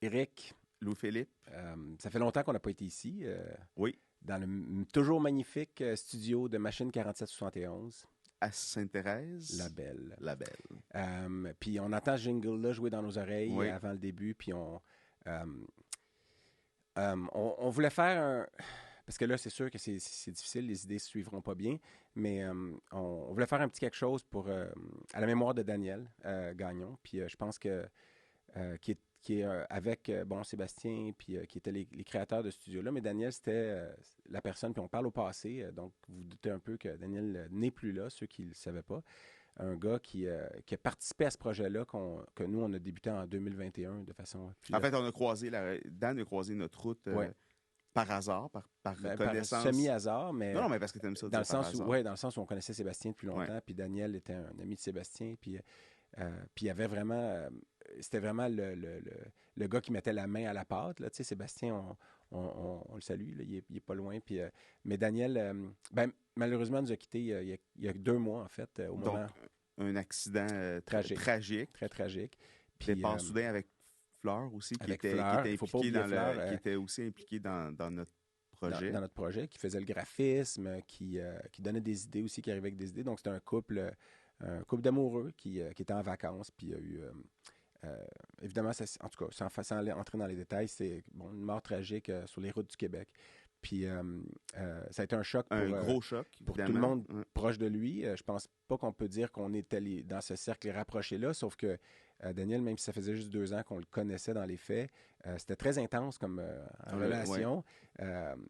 Éric, Louis-Philippe. ça fait longtemps qu'on n'a pas été ici. Oui. Dans le toujours magnifique studio de Machine 4771. À Sainte-Thérèse. La Belle. La Belle. Puis on entend ce jingle-là jouer dans nos oreilles avant le début. Puis on voulait faire un... Parce que là, c'est sûr que c'est difficile, les idées ne se suivront pas bien, mais on voulait faire un petit quelque chose pour à la mémoire de Daniel Gagnon. Puis je pense que qui est avec Sébastien, puis qui étaient les créateurs de ce studio-là. Mais Daniel, c'était la personne, puis on parle au passé, donc vous doutez un peu que Daniel n'est plus là, ceux qui ne le savaient pas. Un gars qui a participé à ce projet-là que nous, on a débuté en 2021 de façon... En fait, Dan a croisé notre route par hasard, par connaissance. Par semi-hasard, mais... Non, mais parce que tu aimes ça dans le sens hasard. où, dans le sens où on connaissait Sébastien depuis longtemps, puis Daniel était un ami de Sébastien, puis il y avait vraiment... c'était vraiment le gars qui mettait la main à la pâte. Là. Tu sais, Sébastien, on le salue, là, il est pas loin. Puis, mais Daniel, malheureusement, nous a quittés il y a 2 mois, en fait, au moment... Donc, un accident tragique. Très tragique. Puis, départ soudain avec Fleur aussi, qui était aussi impliqué dans notre projet. Dans notre projet, qui faisait le graphisme, qui donnait des idées aussi, qui arrivait avec des idées. Donc, c'était un couple d'amoureux qui était en vacances, puis il y a eu... évidemment, en tout cas, sans entrer dans les détails, c'est une mort tragique sur les routes du Québec. Puis ça a été un choc gros choc pour tout le monde proche de lui. Je pense pas qu'on peut dire qu'on était dans ce cercle rapproché-là, sauf que Daniel, même si ça faisait juste 2 ans qu'on le connaissait dans les faits, c'était très intense comme relation.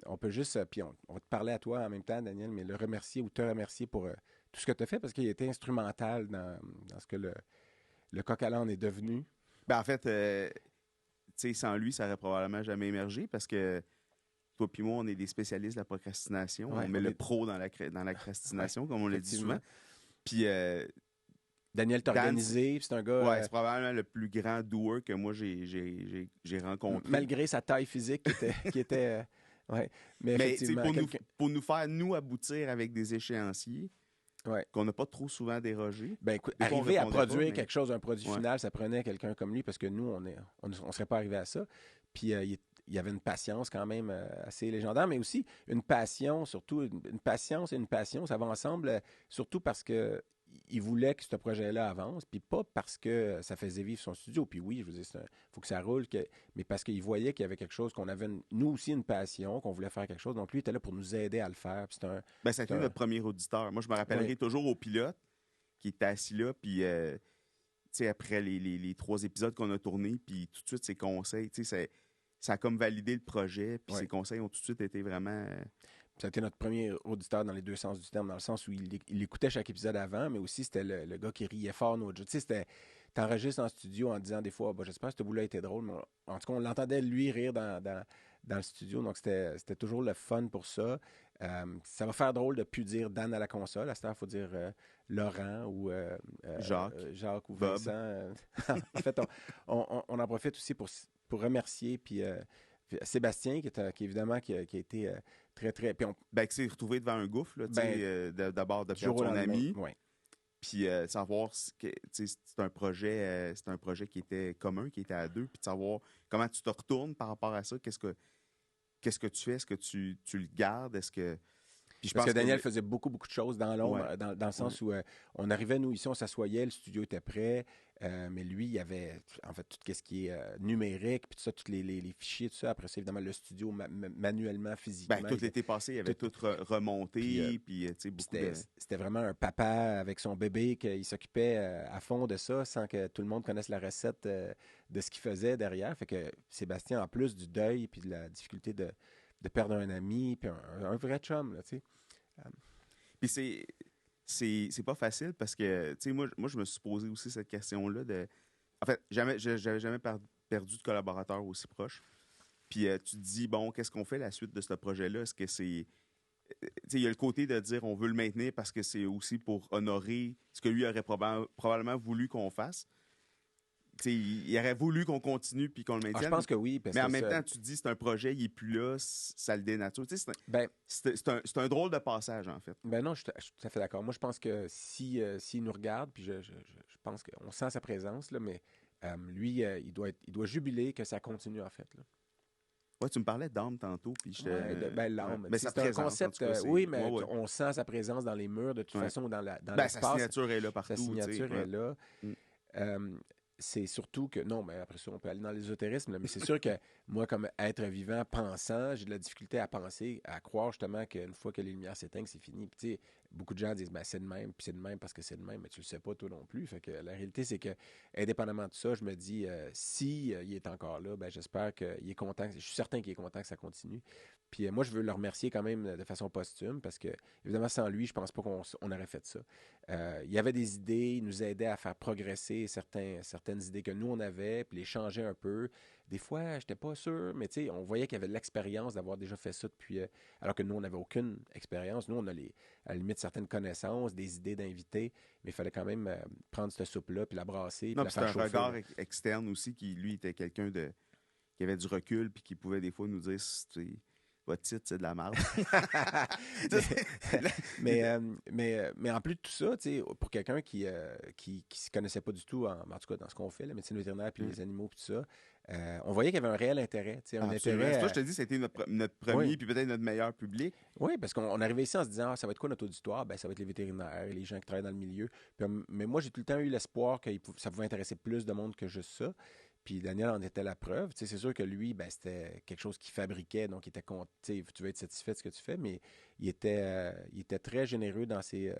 On peut juste, puis on va te parler à toi en même temps, Daniel, mais le remercier ou te remercier pour tout ce que tu as fait, parce qu'il a été instrumental dans ce que le coq à l'âne est devenu. En fait, sans lui, ça n'aurait probablement jamais émergé parce que toi et moi, on est des spécialistes de la procrastination. On met le pro dans la procrastination, comme on le dit souvent. Puis Daniel t'a organisé, c'est un gars... c'est probablement le plus grand doer que moi j'ai rencontré. Malgré sa taille physique qui était mais effectivement, pour nous faire, nous, aboutir avec des échéanciers, qu'on n'a pas trop souvent dérogé. Écoute, arriver à produire quelque chose, un produit final, ça prenait quelqu'un comme lui, parce que nous, on serait pas arrivé à ça. Puis il y avait une patience quand même assez légendaire, mais aussi une passion, surtout une patience et une passion, ça va ensemble, surtout parce que il voulait que ce projet-là avance, puis pas parce que ça faisait vivre son studio. Puis oui, je veux dire, il faut que ça roule, mais parce qu'il voyait qu'il y avait quelque chose, qu'on avait, nous aussi, une passion, qu'on voulait faire quelque chose. Donc lui, il était là pour nous aider à le faire. Puis ça a été notre premier auditeur. Moi, je me rappellerai toujours au pilote qui était assis là, puis après les 3 épisodes qu'on a tournés, puis tout de suite, ses conseils, ça a comme validé le projet, puis ses conseils ont tout de suite été vraiment... Ça a été notre premier auditeur dans les 2 sens du terme, dans le sens où il écoutait chaque épisode avant, mais aussi c'était le gars qui riait fort nos jeux. Tu sais, t'enregistres en studio en disant des fois, j'espère que ce bout-là était drôle, mais en tout cas, on l'entendait lui rire dans le studio, donc c'était toujours le fun pour ça. Ça va faire drôle de plus dire Dan à la console. À cette heure, il faut dire Laurent ou Jacques ou Vincent. En fait, on en profite aussi pour remercier, puis... Sébastien, qui évidemment qui a été très, très... Puis qui s'est retrouvé devant un gouffre, là, d'abord de perdre son ami. Puis savoir que c'est un projet qui était commun, qui était à 2, puis de savoir comment tu te retournes par rapport à ça. Qu'est-ce que tu fais? Est-ce que tu le gardes? Est-ce que... Puis parce que Daniel faisait beaucoup, beaucoup de choses dans l'ombre, dans le sens où on arrivait, nous, ici, on s'assoyait, le studio était prêt, mais lui, il y avait, en fait, tout ce qui est numérique, puis tout ça, tous les fichiers, tout ça. Après ça, évidemment, le studio, manuellement, physiquement. Tout l'été passé, il avait tout remonté, puis c'était vraiment un papa avec son bébé, qu'il s'occupait à fond de ça, sans que tout le monde connaisse la recette de ce qu'il faisait derrière. Fait que Sébastien, en plus du deuil, puis de la difficulté de perdre un ami, puis un vrai chum, là, tu sais. Puis c'est pas facile parce que, tu sais, moi, je me suis posé aussi cette question-là de... En fait, j'avais jamais perdu de collaborateur aussi proche. Puis tu te dis, bon, qu'est-ce qu'on fait la suite de ce projet-là? Est-ce que c'est... Tu sais, il y a le côté de dire on veut le maintenir parce que c'est aussi pour honorer ce que lui aurait probablement voulu qu'on fasse. T'sais, il aurait voulu qu'on continue puis qu'on le maintienne. Je pense que oui. Mais en même temps, tu te dis, c'est un projet, il n'est plus là, ça le dénature. C'est un drôle de passage, en fait. Non, je suis tout à fait d'accord. Moi, je pense que s'il nous regarde, puis je pense qu'on sent sa présence, là, mais Lui, il doit jubiler que ça continue, en fait. Là. Ouais, tu me parlais d'âme tantôt, puis Ouais, l'âme. Mais sa C'est un présence, concept, en tout cas, oui, mais ouais, ouais. on sent sa présence dans les murs, de toute façon, dans Sa l'espace. signature est là partout. Sa signature est là. Mm. C'est surtout que, non, mais après ça, on peut aller dans l'ésotérisme, là, mais c'est sûr que moi, comme être vivant, pensant, j'ai de la difficulté à penser, à croire justement qu'une fois que les lumières s'éteignent, c'est fini. Puis, tu sais, beaucoup de gens disent, ben, c'est de même, puis c'est de même parce que c'est de même, mais tu le sais pas toi non plus. Fait que la réalité, c'est que, indépendamment de ça, je me dis, si il est encore là, ben, j'espère qu'il est content, je suis certain qu'il est content que ça continue. Puis moi, je veux le remercier quand même de façon posthume parce que, évidemment, sans lui, je pense pas qu'on aurait fait ça. Il y avait des idées, il nous aidait à faire progresser certaines idées que nous, on avait, puis les changer un peu. Des fois, je n'étais pas sûr, mais tu sais, on voyait qu'il y avait de l'expérience d'avoir déjà fait ça depuis, alors que nous, on n'avait aucune expérience. Nous, on a à la limite certaines connaissances, des idées d'invités, mais il fallait quand même prendre cette soupe-là, puis la brasser, puis Non, la puis c'est faire un chauffer. regard externe aussi qui, lui, était quelqu'un qui avait du recul, puis qui pouvait des fois nous dire, votre titre, c'est de la merde. mais en plus de tout ça, pour quelqu'un qui se connaissait pas du tout, en tout cas dans ce qu'on fait, la médecine vétérinaire puis les animaux puis tout ça, on voyait qu'il y avait un réel intérêt. Un intérêt c'est toi, je te dis, c'était notre premier puis peut-être notre meilleur public. Oui, parce qu'on arrivait ici en se disant, ça va être quoi notre auditoire? Ben, ça va être les vétérinaires, les gens qui travaillent dans le milieu. Puis, mais moi, j'ai tout le temps eu l'espoir que ça pouvait intéresser plus de monde que juste ça. Puis Daniel en était la preuve. C'est sûr que lui, ben, c'était quelque chose qu'il fabriquait, donc il était content. Tu veux être satisfait de ce que tu fais, mais il était très généreux dans ses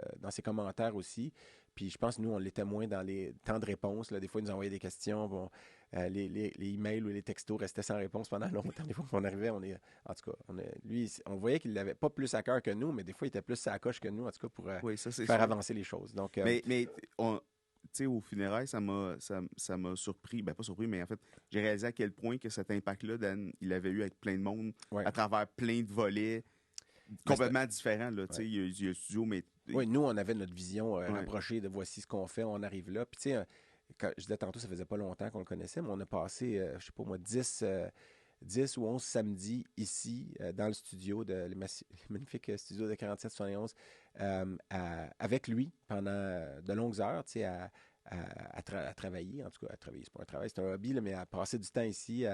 commentaires aussi. Puis je pense que nous, on l'était moins dans les temps de réponse. Là. Des fois, il nous envoyait des questions. Bon, les emails ou les textos restaient sans réponse pendant longtemps. Des fois qu'on arrivait, en tout cas, lui, on voyait qu'il n'avait pas plus à cœur que nous, mais des fois, il était plus à la coche que nous, en tout cas, pour faire avancer les choses. Donc, mais tu sais, au funérailles, ça m'a surpris. Ben, pas surpris, mais en fait, j'ai réalisé à quel point que cet impact-là, Dan, il avait eu avec plein de monde, à travers plein de volets complètement différents. Là, il y a le studio, mais... Oui, nous, on avait notre vision rapprochée de voici ce qu'on fait, on arrive là. Puis, tu sais, je disais tantôt, ça faisait pas longtemps qu'on le connaissait, mais on a passé, je sais pas moi, 10 ou 11 samedis ici, dans le studio, le magnifique studio de 4771, avec lui pendant de longues heures, tu sais, à travailler. En tout cas, à travailler, c'est pas un travail, c'est un hobby, là, mais à passer du temps ici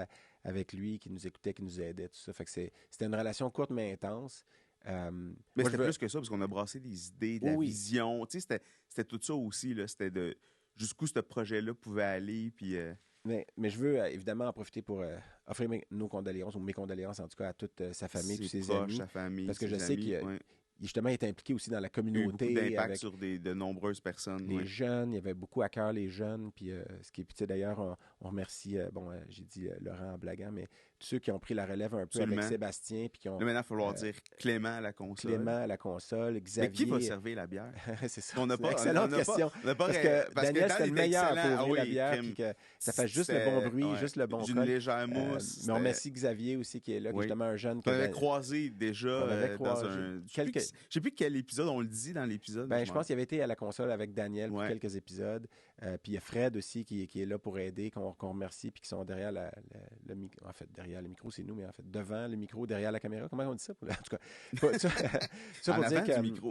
avec lui, qui nous écoutait, qui nous aidait, tout ça. Fait que c'était une relation courte mais intense. Mais c'était plus que ça, parce qu'on a brassé des idées, de la vision. Tu sais, c'était tout ça aussi, là. C'était de jusqu'où ce projet-là pouvait aller, puis... Mais je veux évidemment en profiter pour offrir nos condoléances, ou mes condoléances en tout cas à toute sa famille et ses amis. Sa famille, parce que je sais qu'il justement, il est impliqué aussi dans la communauté. Il y a eu beaucoup d'impact sur de nombreuses personnes. Les jeunes, il y avait beaucoup à cœur les jeunes. Puis, d'ailleurs, on remercie, j'ai dit Laurent en blaguant, mais tous ceux qui ont pris la relève un peu avec Sébastien. Puis là, maintenant, il va falloir dire Clément à la console. Clément à la console, Xavier. Mais qui va servir la bière? C'est ça. Excellente question. Parce que Daniel, c'était le meilleur pour ouvrir la bière. Puis que ça fait juste le bon bruit, juste le bon une légère mousse. Mais on remercie Xavier aussi, qui est là, qui est justement un jeune. On avait croisé déjà dans un... Je sais plus quel épisode, on le dit dans l'épisode. Je pense qu'il avait été à la console avec Daniel pour quelques épisodes. Puis il y a Fred aussi qui est là pour aider, qu'on remercie, puis qui sont derrière le micro. En fait, derrière le micro, c'est nous, mais en fait, devant le micro, derrière la caméra. Comment on dit ça? En tout cas, ça pour dire que... micro.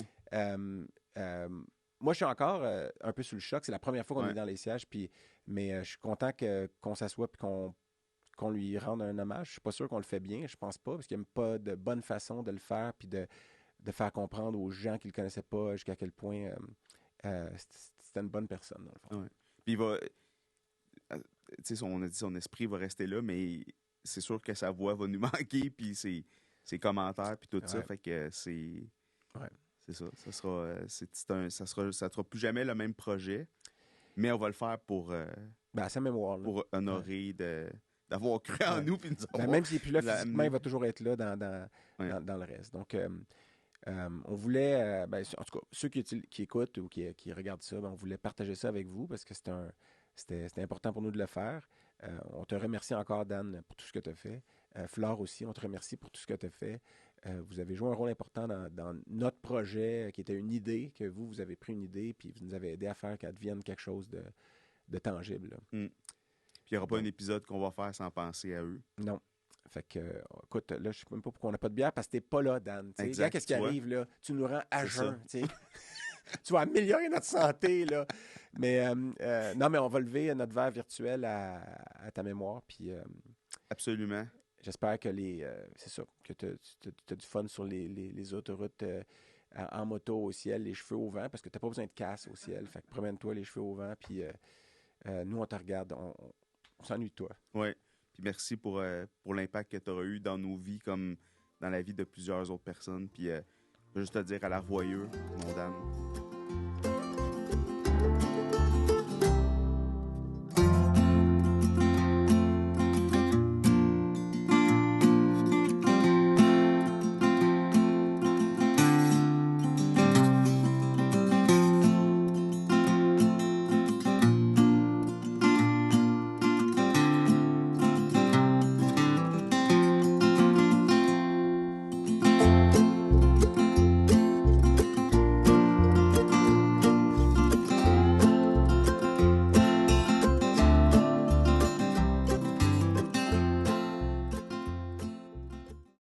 Moi, je suis encore un peu sous le choc. C'est la première fois qu'on est dans les sièges, mais je suis content qu'on s'assoie et qu'on lui rende un hommage. Je suis pas sûr qu'on le fait bien, je pense pas, parce qu'il n'y a pas de bonne façon de le faire, puis de faire comprendre aux gens qui ne le connaissaient pas jusqu'à quel point c'était une bonne personne, dans le fond. Ouais. Puis il va... Tu sais, on a dit son esprit va rester là, mais c'est sûr que sa voix va nous manquer, puis ses commentaires, puis tout ça. Fait que c'est... Ouais. C'est ça. Ça sera plus jamais le même projet, mais on va le faire pour... à sa mémoire. Pour honorer d'avoir cru en nous, puis nous avoir... Même s'il n'est plus là physiquement, il va toujours être là dans le reste. Donc... on voulait, en tout cas, ceux qui écoutent ou qui regardent ça, on voulait partager ça avec vous parce que c'était important pour nous de le faire. On te remercie encore, Dan, pour tout ce que tu as fait. Flore aussi, on te remercie pour tout ce que tu as fait. Vous avez joué un rôle important dans notre projet qui était une idée, que vous avez pris une idée puis vous nous avez aidé à faire qu'elle devienne quelque chose de tangible. Puis il n'y aura pas un épisode qu'on va faire sans penser à eux. Non. Fait que, écoute, là, je ne sais même pas pourquoi on n'a pas de bière parce que t'es pas là, Dan. Regarde qu'est-ce qui arrive, là. Tu nous rends à jeun, tu sais. tu vas améliorer notre santé, là. Mais non, mais on va lever notre verre virtuel à ta mémoire. Puis Absolument. j'espère que c'est ça, que tu as du fun sur les autoroutes en moto au ciel, les cheveux au vent, parce que tu n'as pas besoin de casse au ciel. Fait que promène-toi les cheveux au vent, puis nous, on te regarde, on s'ennuie de toi. Oui. Puis merci pour l'impact que tu auras eu dans nos vies, comme dans la vie de plusieurs autres personnes. Puis je veux juste te dire à la revoyure, mon Dan.